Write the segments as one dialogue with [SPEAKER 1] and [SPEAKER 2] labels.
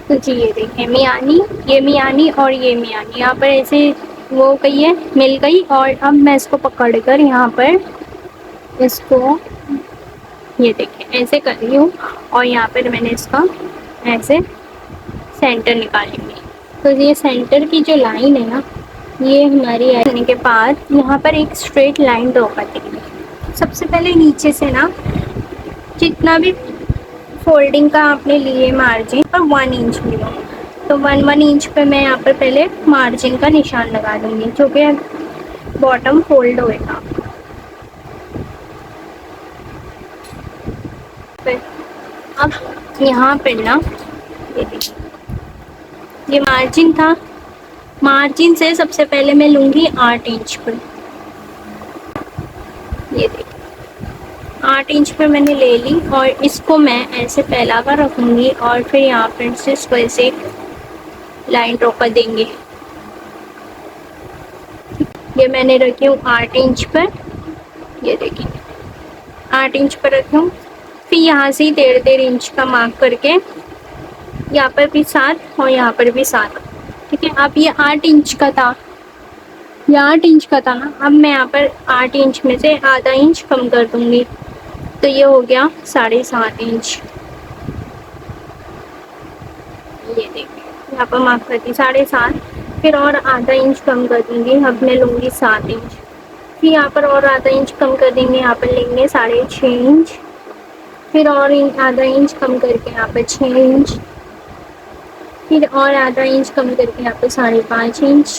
[SPEAKER 1] तो जी ये देखिए मियानी, ये मियानी और ये मियानी यहाँ पर ऐसे वो गई है, मिल गई। और अब मैं इसको पकड़ कर यहाँ पर इसको ये देखिए ऐसे कर रही हूँ और यहाँ पर मैंने इसका ऐसे सेंटर निकालेंगे। तो ये सेंटर की जो लाइन है ना, ये हमारी आने के बाद यहाँ पर एक स्ट्रेट लाइन ड्रॉ कर देंगे। सबसे पहले नीचे से ना जितना भी फोल्डिंग का आपने लिए मार्जिन और 1 इंच लिया, तो 1 इंच पे मैं यहाँ पर पहले मार्जिन का निशान लगा दूंगी जो कि बॉटम फोल्ड होएगा। फिर अब यहाँ पर ना ये देखिए ये मार्जिन था, मार्जिन से सबसे पहले मैं लूँगी 8 इंच पर। ये देखिए 8 इंच पर मैंने ले ली और इसको मैं ऐसे फैला कर रखूँगी और फिर यहाँ पर से इसको ऐसे लाइन ड्रॉ कर देंगे। ये मैंने रखी हूँ 8 इंच पर, ये देखिए 8 इंच पर रखी हूँ। फिर यहाँ से 1.5 इंच का मार्क करके यहाँ पर भी 7 और यहाँ पर भी 7। ठीक है, अब ये 8 इंच का था, ये 8 इंच का था ना, अब मैं यहाँ पर 8 इंच में से आधा इंच कम कर दूँगी, तो ये हो गया 7.5 इंच। ये देखिए यहाँ पर मार्क करती 7.5, फिर और आधा इंच कम कर दूँगी, अब मैं लूँगी 7 इंच। फिर यहाँ पर और आधा इंच कम कर देंगे, यहाँ पर लेंगे 6.5 इंच, फिर और आधा इंच कम करके यहाँ पर 6 इंच, फिर और आधा इंच कम करके यहाँ पर 5.5 इंच,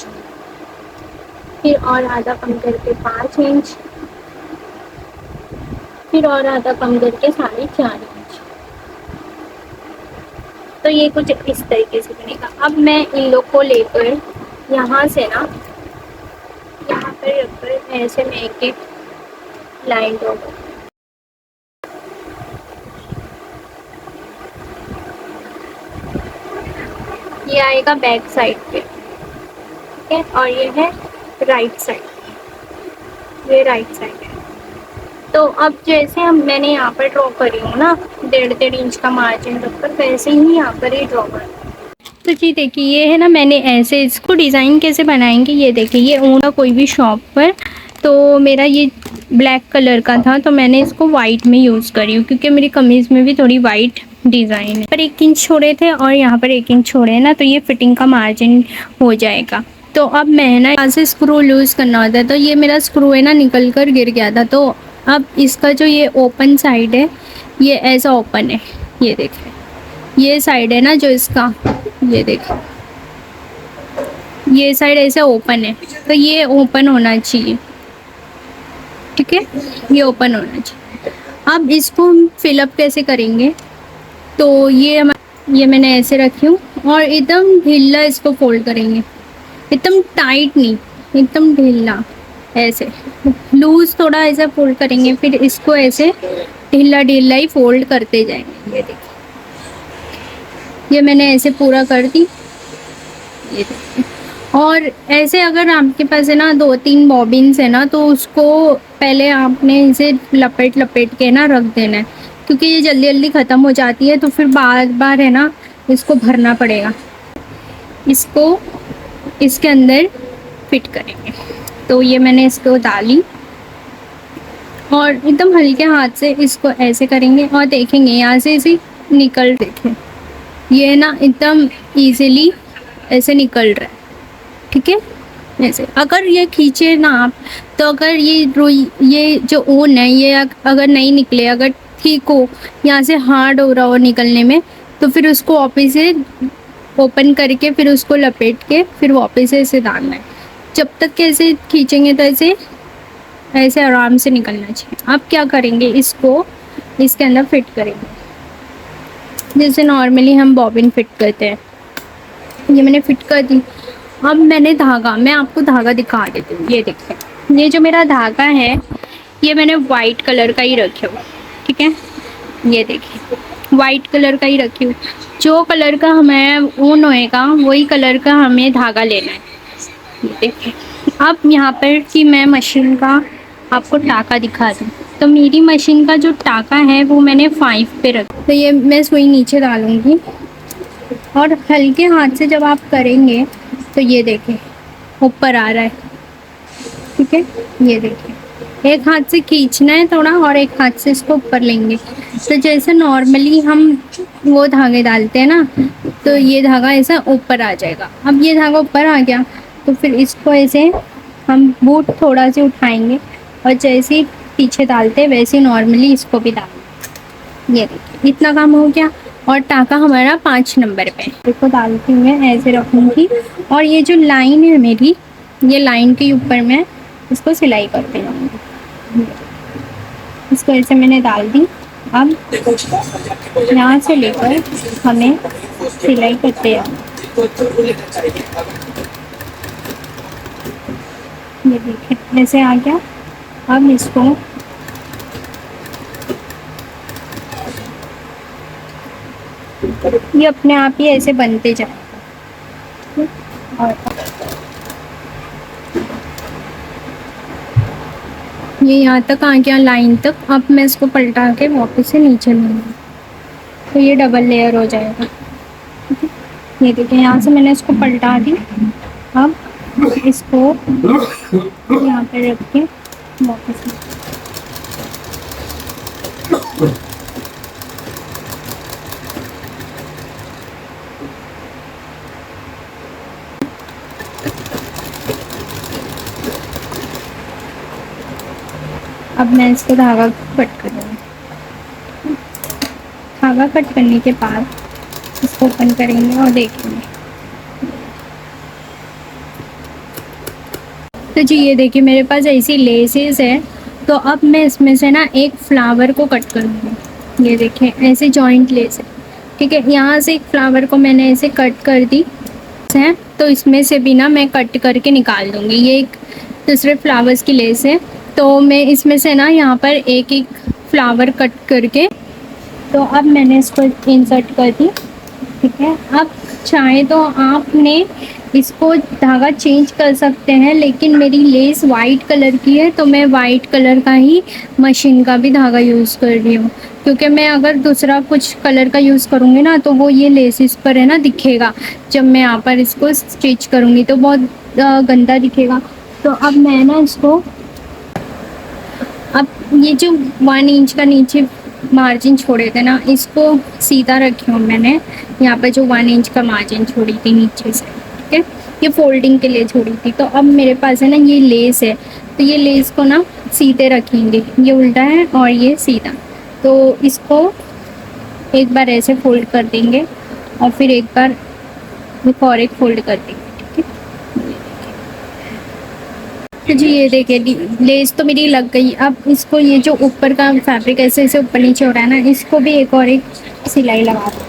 [SPEAKER 1] फिर और आधा कम करके 5 इंच, फिर और आधा कम करके 4.5 इंच। तो ये कुछ इस तरीके से बनेगा। अब मैं इन लोग को लेकर यहाँ से ना यहाँ पर रखकर ऐसे मैं एक एक लाइन ड्रॉ करूँ। ये आएगा बैक साइड पे, ठीक है, और ये है राइट साइड, ये राइट साइड है। तो अब जैसे हम मैंने यहाँ पर ड्रॉ करी हूँ ना 1.5 इंच का मार्जिन रखकर, वैसे ही यहाँ पर ही ड्रॉ कर। तो जी देखिए ये है ना, मैंने ऐसे इसको डिज़ाइन कैसे बनाएंगे, ये देखिए ये ऊना कोई भी शॉप पर, तो मेरा ये ब्लैक कलर का था तो मैंने इसको वाइट में यूज़ करी हूँ क्योंकि मेरी कमीज़ में भी थोड़ी वाइट डिज़ाइन है। पर 1 इंच छोड़े थे और यहाँ पर 1 इंच छोड़े हैं ना, तो ये फिटिंग का मार्जिन हो जाएगा। तो अब मैं ना यहाँ से स्क्रू लूज़ करना होता है, तो ये मेरा स्क्रू है ना निकल कर गिर गया था, तो अब इसका जो ये ओपन साइड है ये ऐसा ओपन है, ये देखिए ये साइड है ना जो इसका, ये देखिए ये साइड ऐसे ओपन है, तो ये ओपन होना चाहिए। ठीक है, ये ओपन होना चाहिए। अब इसको हम फिलअप कैसे करेंगे, तो ये मैंने ऐसे रखी हूँ और एकदम ढीला इसको फोल्ड करेंगे, एकदम टाइट नहीं, एकदम ढीला, ऐसे लूज थोड़ा ऐसा फोल्ड करेंगे, फिर इसको ऐसे ढीला ढीला ही फोल्ड करते जाएंगे। ये देखिए ये मैंने ऐसे पूरा कर दी, ये देखिए। और ऐसे अगर आपके पास है ना 2-3 बॉबिन्स है ना, तो उसको पहले आपने इसे लपेट लपेट के ना रख देना है, क्योंकि ये जल्दी जल्दी ख़त्म हो जाती है, तो फिर बार बार है ना इसको भरना पड़ेगा। इसको इसके अंदर फिट करेंगे, तो ये मैंने इसको डाली और एकदम हल्के हाथ से इसको ऐसे करेंगे और देखेंगे यहाँ से इसे निकल, देखें ये ना एकदम इजीली ऐसे निकल रहा है। ठीक है, ऐसे अगर ये खींचे ना आप, तो अगर ये जो ऊन है ये अगर नहीं निकले, अगर ठीक हो, यहाँ से हार्ड हो रहा हो निकलने में, तो फिर उसको वापस से ओपन करके फिर उसको लपेट के फिर वापस से ऐसे डालना है। जब तक कि ऐसे खींचेंगे तो ऐसे ऐसे आराम से निकलना चाहिए। अब क्या करेंगे, इसको इसके अंदर फिट करेंगे जैसे नॉर्मली हम बॉबिन फिट करते हैं। ये मैंने फिट कर दी। अब मैंने धागा, मैं आपको धागा दिखा देती हूँ। ये देखिए ये जो मेरा धागा है ये मैंने वाइट कलर का ही रखी हूँ। ठीक है, ये देखिए वाइट कलर का ही रखी हूँ। जो कलर का हमें ऊन होएगा वही कलर का हमें धागा लेना है। ये देखिए अब यहाँ पर कि मैं मशीन का आपको टाका दिखा दूँ, तो मेरी मशीन का जो टाका है वो मैंने 5 पे रखा। तो ये मैं सुई नीचे डालूँगी और हल्के हाथ से जब आप करेंगे तो ये देखें ऊपर आ रहा है, ठीक है। ये देखिए एक हाथ से खींचना है थोड़ा और एक हाथ से इसको ऊपर लेंगे। तो जैसे नॉर्मली हम वो धागे डालते हैं ना, तो ये धागा ऐसा ऊपर आ जाएगा। अब ये धागा ऊपर आ गया तो फिर इसको ऐसे हम बूट थोड़ा से उठाएंगे और जैसे ही पीछे डालते हैं वैसे नॉर्मली इसको भी डाल। ये देखिए इतना काम हो गया और टाका हमारा 5 नंबर पे। इसको डालती हूँ मैं ऐसे रखूँगी और ये जो लाइन है मेरी, ये लाइन के ऊपर मैं इसको सिलाई करते जाऊँगी। इसको ऐसे मैंने डाल दी। अब यहाँ से लेकर हमें सिलाई करते हैं। ये देखिए ऐसे आ गया। अब इसको ये अपने आप ही ऐसे बनते जाए। और ये यहाँ तक आ गया लाइन तक। अब मैं इसको पलटा के वापस से नीचे लूँगी तो ये डबल लेयर हो जाएगा। ये देखिए यहाँ से मैंने इसको पलटा दी। अब इसको यहाँ पे रख के वापस अब मैं इसको धागा कट कर दूँगी। धागा कट करने के बाद इसको ओपन करेंगे और देखेंगे। तो जी ये देखिए मेरे पास ऐसी लेसेस है। तो अब मैं इसमें से ना एक फ्लावर को कट करूँगी। ये देखिए ऐसे जॉइंट लेस है, ठीक है। यहाँ से एक फ्लावर को मैंने ऐसे कट कर दी है, तो इसमें से भी ना मैं कट करके निकाल दूँगी। ये एक दूसरे फ्लावर्स की लेस है, तो मैं इसमें से ना यहाँ पर एक एक फ्लावर कट करके, तो अब मैंने इसको इंसर्ट कर दी, ठीक है। अब चाहे तो आपने इसको धागा चेंज कर सकते हैं, लेकिन मेरी लेस वाइट कलर की है तो मैं वाइट कलर का ही मशीन का भी धागा यूज़ कर रही हूँ, क्योंकि मैं अगर दूसरा कुछ कलर का यूज़ करूँगी ना तो वो ये लेसिस पर है ना दिखेगा। जब मैं यहाँ पर इसको स्टिच करूँगी तो बहुत गंदा दिखेगा। तो अब मैं ना इसको, अब ये जो 1 इंच का नीचे मार्जिन छोड़े थे ना, इसको सीधा रखी हूँ मैंने। यहाँ पे जो 1 इंच का मार्जिन छोड़ी थी नीचे से, ठीक है, ये फोल्डिंग के लिए छोड़ी थी। तो अब मेरे पास है ना ये लेस है, तो ये लेस को ना सीधे रखेंगे। ये उल्टा है और ये सीधा, तो इसको एक बार ऐसे फोल्ड कर देंगे और फिर एक बार और एक फोल्ड कर देंगे, ठीक है। तो जी ये देखिए लेस तो मेरी लग गई। अब इसको ये जो ऊपर का फैब्रिक ऐसे ऐसे ऊपर नीचे हो रहा है ना, इसको भी एक और एक सिलाई लगा दो।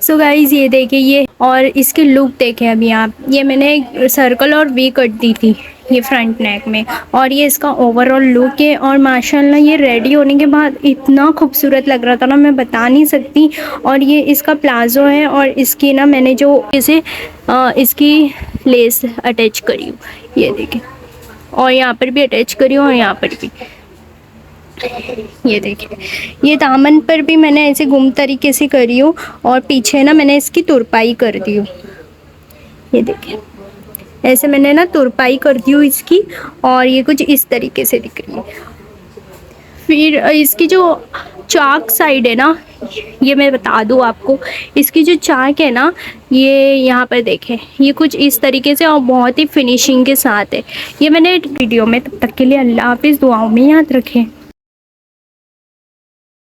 [SPEAKER 1] सो गाइज ये देखिए ये, और इसकी लुक देखें अभी आप। ये मैंने सर्कल और वी कट दी थी ये फ्रंट नेक में, और ये इसका ओवरऑल लुक है। और माशाल्लाह ये रेडी होने के बाद इतना खूबसूरत लग रहा था ना, मैं बता नहीं सकती। और ये इसका प्लाजो है और इसकी ना मैंने जो इसे इसकी लेस अटैच करी हूँ, ये देखें, और यहाँ पर भी अटैच करी हूँ और यहाँ पर भी। ये देखिए ये दामन पर भी मैंने ऐसे गुम तरीके से करी हूँ और पीछे ना मैंने इसकी तुरपाई कर दी हूँ। ये देखिए ऐसे मैंने ना तुरपाई कर दी हूँ इसकी, और ये कुछ इस तरीके से दिख रही है। फिर इसकी जो चाक साइड है ना, ये मैं बता दूँ आपको, इसकी जो चाक है ना, ये यहाँ पर देखें, ये कुछ इस तरीके से और बहुत ही फिनिशिंग के साथ है। ये मैंने वीडियो में, तब तक के लिए अल्लाह हाफिज़, दुआओं में याद रखें।